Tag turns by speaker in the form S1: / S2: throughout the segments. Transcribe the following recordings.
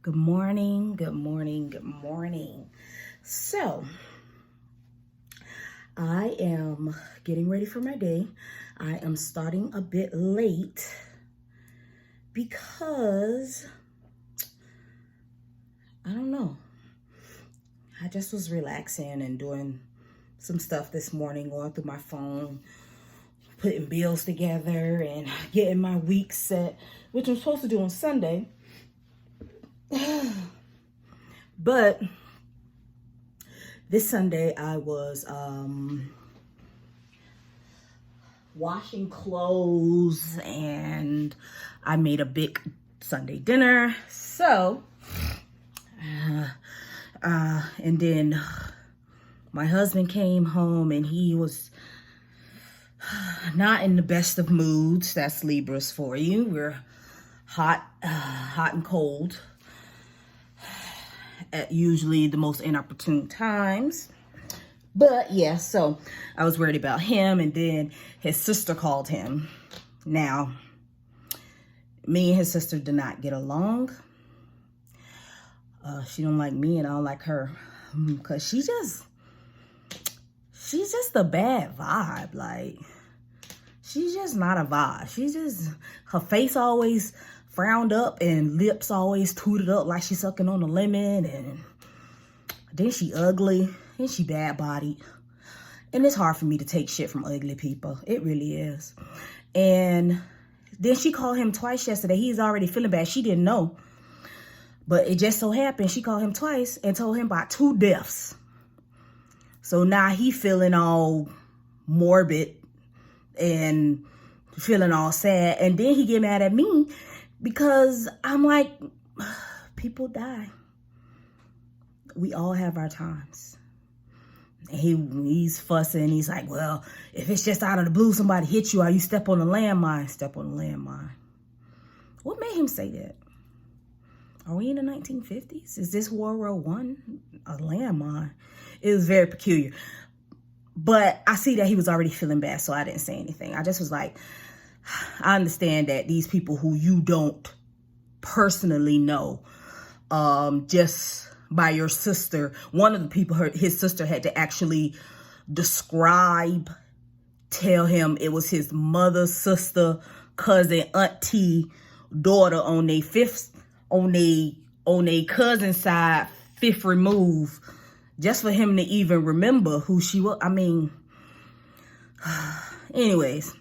S1: Good morning, good morning, good morning. So, I am getting ready for my day. I am starting a bit late because, I don't know, I just was relaxing and doing some stuff this morning, going through my phone, putting bills together and getting my week set, which I'm supposed to do on Sunday. But this Sunday I was washing clothes and I made a big Sunday dinner. So, and then my husband came home and he was not in the best of moods. That's Libras for you. We're hot and cold at usually the most inopportune times. But yeah, so I was worried about him, and then his sister called him. Now, me and his sister do not get along. She don't like me and I don't like her, because she's just a bad vibe. Like, she's just not a vibe. Her face always frowned up and lips always tooted up like she's sucking on a lemon, and then she ugly and she bad bodied. And it's hard for me to take shit from ugly people. It really is. And then she called him twice yesterday. He's already feeling bad. She didn't know. But it just so happened she called him twice and told him about 2 deaths. So now he feeling all morbid and feeling all sad. And then he get mad at me because I'm like, people die. We all have our times. And he's fussing. He's like, well, if it's just out of the blue, somebody hit you or you step on a landmine, step on a landmine. What made him say that? Are we in the 1950s? Is this World War I? A landmine. It was very peculiar. But I see that he was already feeling bad, so I didn't say anything. I just was like, I understand that these people who you don't personally know, just by your sister, one of the people, his sister had to actually tell him it was his mother, sister, cousin, auntie, daughter on their cousin side, 5th remove, just for him to even remember who she was. I mean, anyways,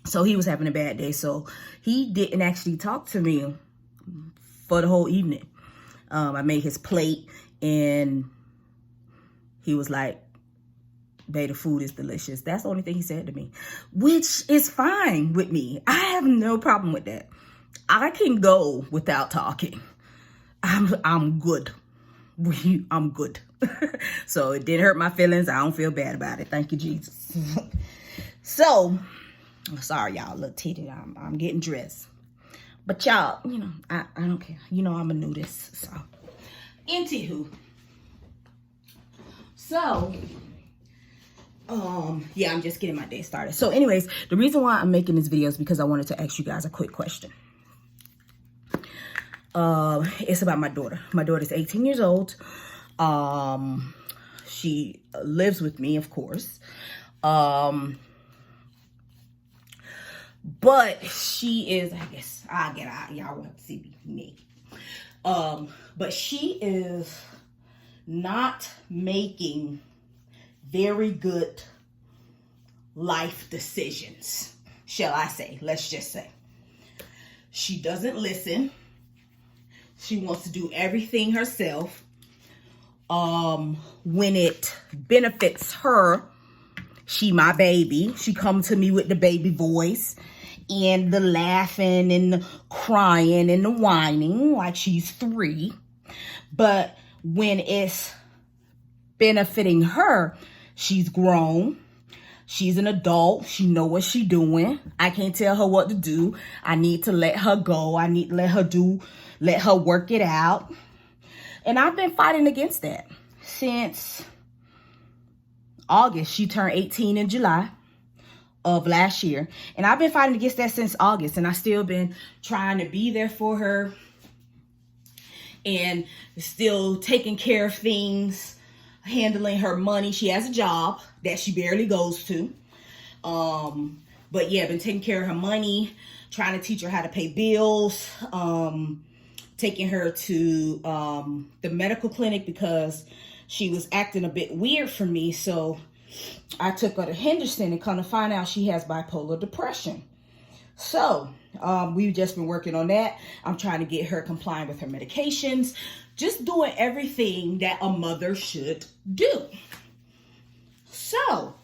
S1: so he was having a bad day. So he didn't actually talk to me for the whole evening. I made his plate and he was like, babe, the food is delicious. That's the only thing he said to me, which is fine with me. I have no problem with that. I can go without talking. I'm good. I'm good. So it didn't hurt my feelings. I don't feel bad about it. Thank you, Jesus. So, sorry, y'all. Little titty. I'm getting dressed. But y'all, I don't care. I'm a nudist. So, Anywho. So, yeah, I'm just getting my day started. So anyways, the reason why I'm making this video is because I wanted to ask you guys a quick question. It's about my daughter. My daughter's 18 years old. She lives with me, of course. But she is, I guess, I'll get out. Y'all want to see me naked. But she is not making very good life decisions, shall I say. Let's just say. She doesn't listen. She wants to do everything herself. When it benefits her, she my baby. She come to me with the baby voice and the laughing and the crying and the whining like she's 3. But when it's benefiting her, she's grown. She's an adult. She know what she's doing. I can't tell her what to do. I need to let her go. I need to let her work it out. And I've been fighting against that since August. She turned 18 in July of last year. And I've been fighting against that since August. And I still been trying to be there for her and still taking care of things, handling her money. She has a job that she barely goes to. But yeah, been taking care of her money, trying to teach her how to pay bills, taking her to the medical clinic because she was acting a bit weird for me. So I took her to Henderson and come to find out she has bipolar depression. So we've just been working on that. I'm trying to get her compliant with her medications, just doing everything that a mother should do. So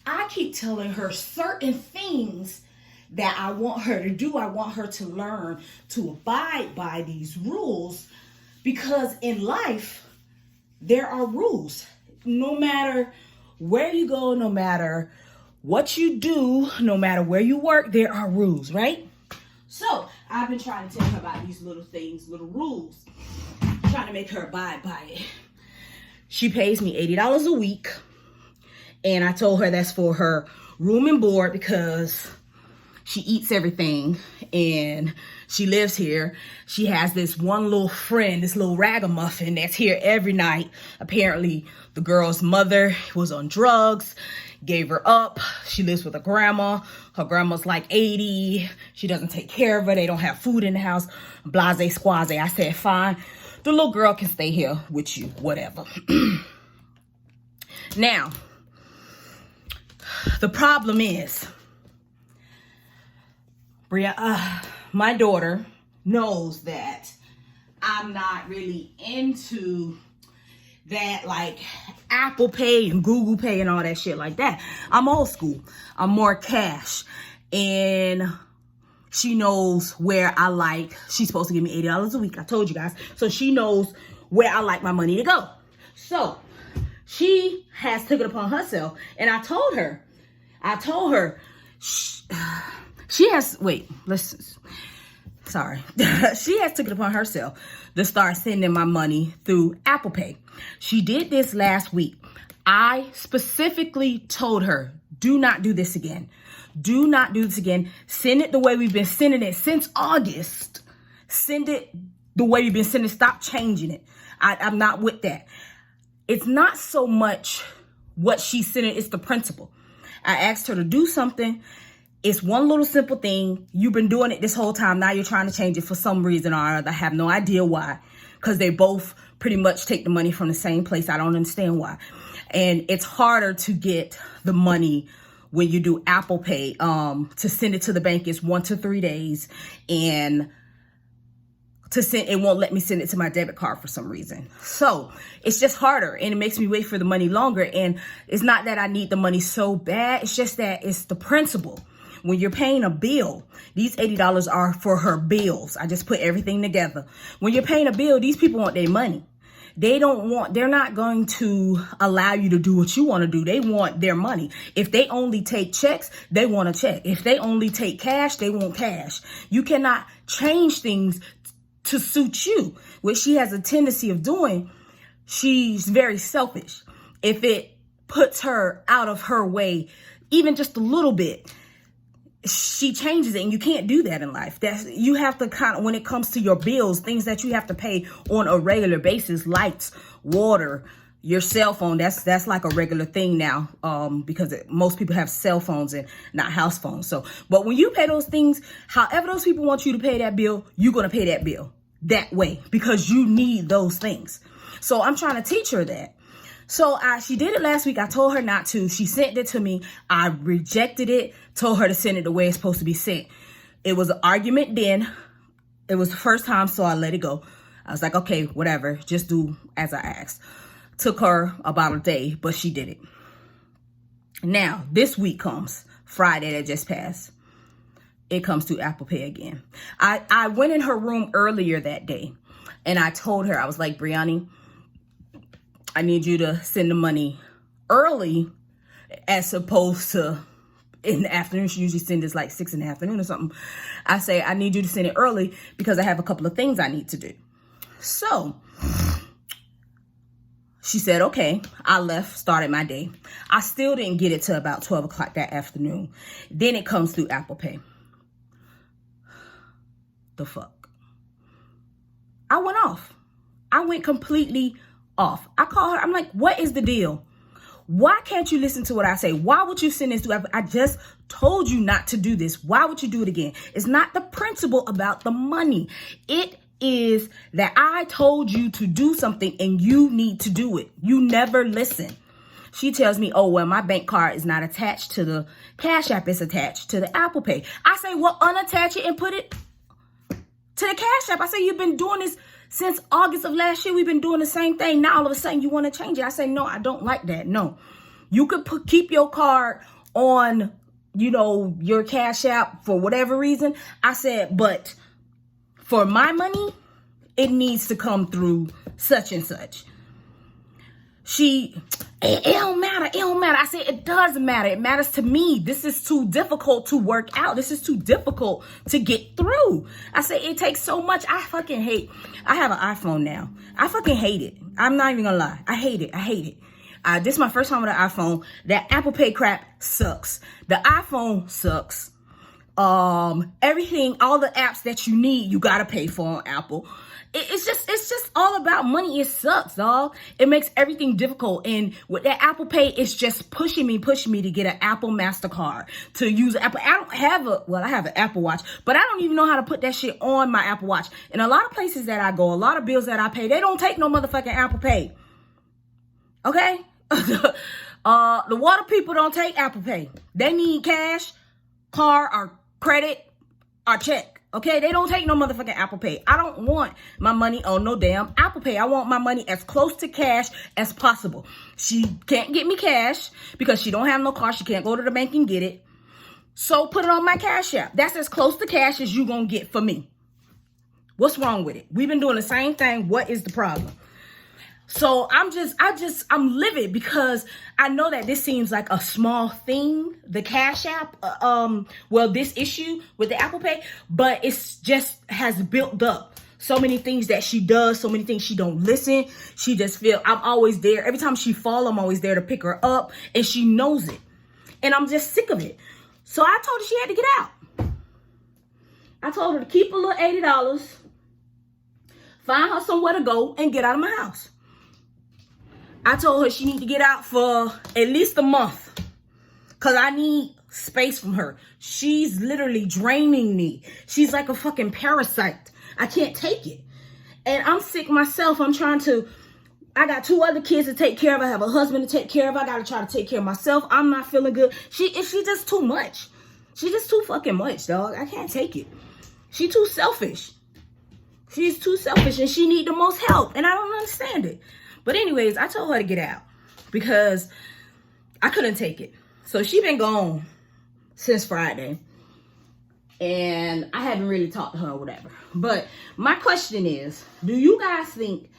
S1: I keep telling her certain things that I want her to do. I want her to learn to abide by these rules, because in life, there are rules. No matter where you go, no matter what you do, no matter where you work, there are rules, right? So I've been trying to tell her about these little things, little rules, trying to make her abide by it. She pays me $80 a week. And I told her that's for her room and board because she eats everything and she lives here. She has this one little friend, this little ragamuffin that's here every night. Apparently, the girl's mother was on drugs, gave her up. She lives with her grandma. Her grandma's like 80. She doesn't take care of her. They don't have food in the house. Blase squaze. I said, fine. The little girl can stay here with you, whatever. Now, the problem is, my daughter knows that I'm not really into that, like Apple Pay and Google Pay and all that shit like that. I'm old school. I'm more cash. And she knows where I like, she's supposed to give me $80 a week. I told you guys. So she knows where I like my money to go. So she has took it upon herself. And I told her, she has, wait, listen, sorry. She has took it upon herself to start sending my money through Apple Pay. She did this last week. I specifically told her, do not do this again. Do not do this again. Send it the way we've been sending it since August. Send it the way you've been sending it. Stop changing it. I'm not with that. It's not so much what she's sending, it's the principle. I asked her to do something. It's one little simple thing. You've been doing it this whole time. Now you're trying to change it for some reason or other. I have no idea why. Because they both pretty much take the money from the same place. I don't understand why. And it's harder to get the money when you do Apple Pay. To send it to the bank is 1 to 3 days. And to send, it won't let me send it to my debit card for some reason. So it's just harder, and it makes me wait for the money longer. And it's not that I need the money so bad. It's just that it's the principle. When you're paying a bill, these $80 are for her bills. I just put everything together. When you're paying a bill, these people want their money. They're not going to allow you to do what you want to do. They want their money. If they only take checks, they want a check. If they only take cash, they want cash. You cannot change things to suit you. What she has a tendency of doing, she's very selfish. If it puts her out of her way, even just a little bit, she changes it, and you can't do that in life. You have to kind of, when it comes to your bills, things that you have to pay on a regular basis, lights, water, your cell phone, that's like a regular thing now, because most people have cell phones and not house phones. So, but when you pay those things, however those people want you to pay that bill, you're going to pay that bill that way because you need those things. So I'm trying to teach her that. So she did it last week. I told her not to. She sent it to me. I rejected it, told her to send it the way it's supposed to be sent. It was an argument then. It was the first time, so I let it go. I was like, okay, whatever. Just do as I asked. Took her about a day, but she did it. Now, this week comes, Friday that just passed. It comes through Apple Pay again. I went in her room earlier that day, and I told her, I was like, Brianni, I need you to send the money early as opposed to in the afternoon. She usually sends this like 6 in the afternoon or something. I say, I need you to send it early because I have a couple of things I need to do. So she said, okay. I left, started my day. I still didn't get it till about 12 o'clock that afternoon. Then it comes through Apple Pay. The fuck? I went off. went completely off. I called her. I'm like, what is the deal? Why can't you listen to what I say? Why would you send this to Apple? I just told you not to do this. Why would you do it again? It's not the principle about the money. It is that I told you to do something and you need to do it. You never listen. She tells me, oh, well, my bank card is not attached to the Cash App. It's attached to the Apple Pay. I say, well, unattach it and put it to the Cash App. I say, you've been doing this since August of last year. We've been doing the same thing. Now, all of a sudden, you want to change it. I say, no, I don't like that. No. You could keep your card on, your Cash App for whatever reason. I said, but for my money, it needs to come through such and such. It don't matter. It don't matter. I said, it does matter. It matters to me. This is too difficult to work out. This is too difficult to get through. I said, it takes so much. I have an iPhone now. I fucking hate it. I'm not even gonna lie. I hate it. This is my first time with an iPhone. That Apple Pay crap sucks. The iPhone sucks. Everything, all the apps that you need, you gotta pay for on Apple. It's just all about money. It sucks, dog. It makes everything difficult. And with that Apple Pay, it's just pushing me to get an Apple MasterCard, to use Apple. I have an Apple Watch, but I don't even know how to put that shit on my Apple Watch. And a lot of places that I go, a lot of bills that I pay, they don't take no motherfucking Apple Pay. Okay? The water people don't take Apple Pay. They need cash, card, or credit, or check. Okay, they don't take no motherfucking Apple Pay. I don't want my money on no damn Apple Pay. I want my money as close to cash as possible. She can't get me cash because she don't have no car. She can't go to the bank and get it. So put it on my Cash App. That's as close to cash as you gonna get for me. What's wrong with it? We've been doing the same thing. What is the problem? So I'm livid because I know that this seems like a small thing, the Cash App, this issue with the Apple Pay, but it's just has built up so many things that she does, so many things she don't listen. She just feel I'm always there. Every time she fall, I'm always there to pick her up, and she knows it. And I'm just sick of it. So I told her she had to get out. I told her to keep a little $80, find her somewhere to go, and get out of my house. I told her she need to get out for at least a month because I need space from her. She's literally draining me. She's like a fucking parasite. I can't take it. And I'm sick myself. I got 2 other kids to take care of. I have a husband to take care of. I got to try to take care of myself. I'm not feeling good. She just too much. She's just too fucking much, dog. I can't take it. She's too selfish. She's too selfish and she need the most help. And I don't understand it. But anyways, I told her to get out because I couldn't take it. So she been gone since Friday. And I haven't really talked to her or whatever. But my question is, do you think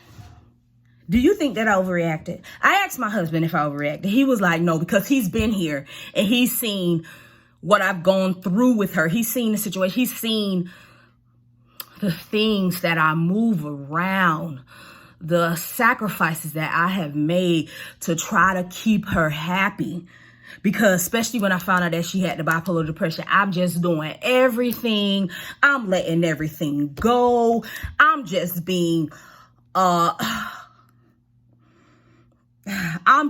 S1: that I overreacted? I asked my husband if I overreacted. He was like, no, because he's been here and he's seen what I've gone through with her. He's seen the situation. He's seen the things that I move around, the sacrifices that I have made to try to keep her happy. Because especially when I found out that she had the bipolar depression, I'm just doing everything. I'm letting everything go. I'm just being, I'm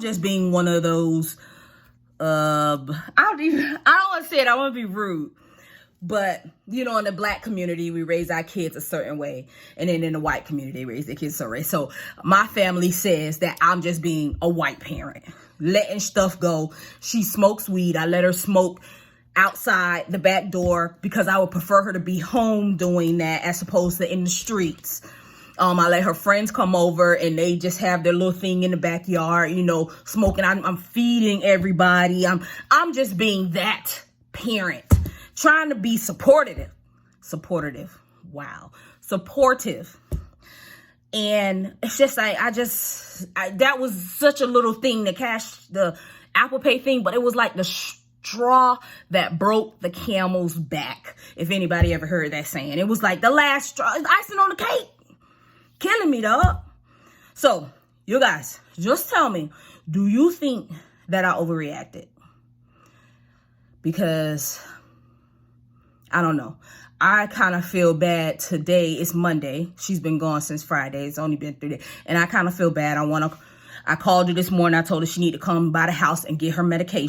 S1: just being one of those, I don't want to say it. I want to be rude. But, in the Black community, we raise our kids a certain way. And then in the white community, they raise their kids a certain way. So my family says that I'm just being a white parent, letting stuff go. She smokes weed. I let her smoke outside the back door because I would prefer her to be home doing that as opposed to in the streets. I let her friends come over and they just have their little thing in the backyard, smoking. I'm feeding everybody. I'm just being that parent. Trying to be supportive. Wow. Supportive. And it's just like, that was such a little thing, the Apple Pay thing, but it was like the straw that broke the camel's back. If anybody ever heard that saying, it was like the last straw. It's icing on the cake. Killing me, dog. So, you guys, just tell me, do you think that I overreacted? Because I don't know. I kind of feel bad today. It's Monday. She's been gone since Friday. It's only been 3 days. And I kind of feel bad. I called her this morning. I told her she need to come by the house and get her medication.